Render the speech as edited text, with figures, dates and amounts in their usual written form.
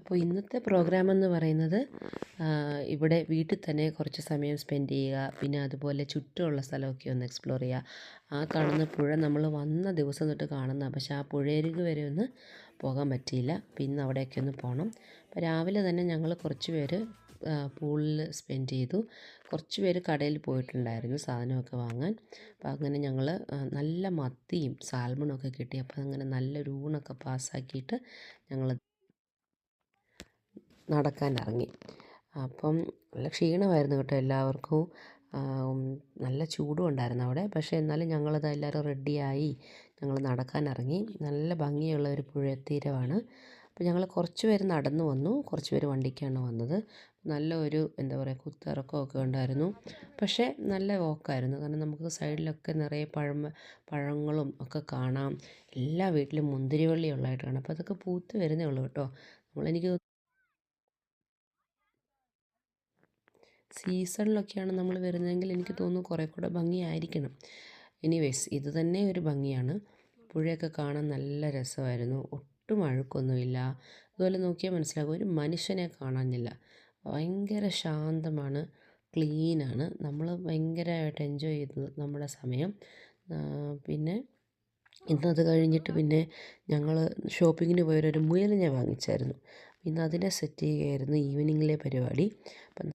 അപ്പോൾ ഇന്നത്തെ പ്രോഗ്രാം എന്ന് പറയുന്നത് ഇവിടെ വീട്ടിൽ തന്നെ കുറച്ച് സമയം സ്പെൻഡ് ചെയ്യുക, പിന്നെ അതുപോലെ ചുറ്റുമുള്ള സ്ഥലമൊക്കെ ഒന്ന് എക്സ്പ്ലോർ ചെയ്യുക. ആ കാണുന്ന പുഴ നമ്മൾ വന്ന ദിവസം തൊട്ട് കാണുന്ന, പക്ഷേ ആ പുഴയരിക് വരെ ഒന്ന് പോകാൻ പറ്റിയില്ല. പിന്നെ അവിടെയൊക്കെ ഒന്ന് പോകണം. അപ്പോൾ രാവിലെ തന്നെ ഞങ്ങൾ കുറച്ച് പേര് പൂളിൽ സ്പെൻഡ് ചെയ്തു. കുറച്ച് പേര് കടയിൽ പോയിട്ടുണ്ടായിരുന്നു സാധനമൊക്കെ വാങ്ങാൻ. അപ്പോൾ അങ്ങനെ ഞങ്ങൾ നല്ല മത്തിയും സാൽമണൊക്കെ കിട്ടി. അപ്പോൾ അങ്ങനെ നല്ലൊരു ഊണൊക്കെ പാസ്സാക്കിയിട്ട് ഞങ്ങൾ നടക്കാനിറങ്ങി. അപ്പം നല്ല ക്ഷീണമായിരുന്നു കേട്ടോ എല്ലാവർക്കും. നല്ല ചൂടും ഉണ്ടായിരുന്നു അവിടെ. പക്ഷേ എന്നാലും ഞങ്ങളത് എല്ലാവരും റെഡിയായി ഞങ്ങൾ നടക്കാനിറങ്ങി. നല്ല ഭംഗിയുള്ള ഒരു പുഴത്തീരമാണ്. അപ്പോൾ ഞങ്ങൾ കുറച്ച് പേര് നടന്നു വന്നു, കുറച്ച് പേര് വണ്ടിക്കാണ് വന്നത്. നല്ല ഒരു എന്താ പറയുക, കുത്തിറക്കമൊക്കെ ഉണ്ടായിരുന്നു. പക്ഷേ നല്ല വോക്കായിരുന്നു. കാരണം നമുക്ക് സൈഡിലൊക്കെ നിറയെ പഴങ്ങളും ഒക്കെ കാണാം. എല്ലാ വീട്ടിലും മുന്തിരിവള്ളി ഉള്ളതായിട്ട് കാണാം. അപ്പോൾ അതൊക്കെ പൂത്ത് വരുന്നേ ഉള്ളൂ കേട്ടോ. എനിക്ക് സീസണിലൊക്കെയാണ് നമ്മൾ വരുന്നതെങ്കിൽ എനിക്ക് തോന്നുന്നു കുറേ കൂടെ ഭംഗിയായിരിക്കണം. എനിവേയ്സ് ഇത് തന്നെ ഒരു ഭംഗിയാണ്. പുഴയൊക്കെ കാണാൻ നല്ല രസമായിരുന്നു. ഒട്ടും അഴുക്കൊന്നുമില്ല. അതുപോലെ നോക്കിയാൽ മനസ്സിലാകും ഒരു മനുഷ്യനെ കാണാനില്ല. ഭയങ്കര ശാന്തമാണ്, ക്ലീനാണ്. നമ്മൾ ഭയങ്കരമായിട്ട് എൻജോയ് ചെയ്തു നമ്മുടെ സമയം. പിന്നെ ഇന്നത് കഴിഞ്ഞിട്ട് പിന്നെ ഞങ്ങൾ ഷോപ്പിങ്ങിന് പോയൊരു മുയലിനെ വാങ്ങിച്ചായിരുന്നു. ഇന്ന് അതിനെ സെറ്റ് ചെയ്യുകയായിരുന്നു ഈവനിങ്ങിലെ പരിപാടി. അപ്പം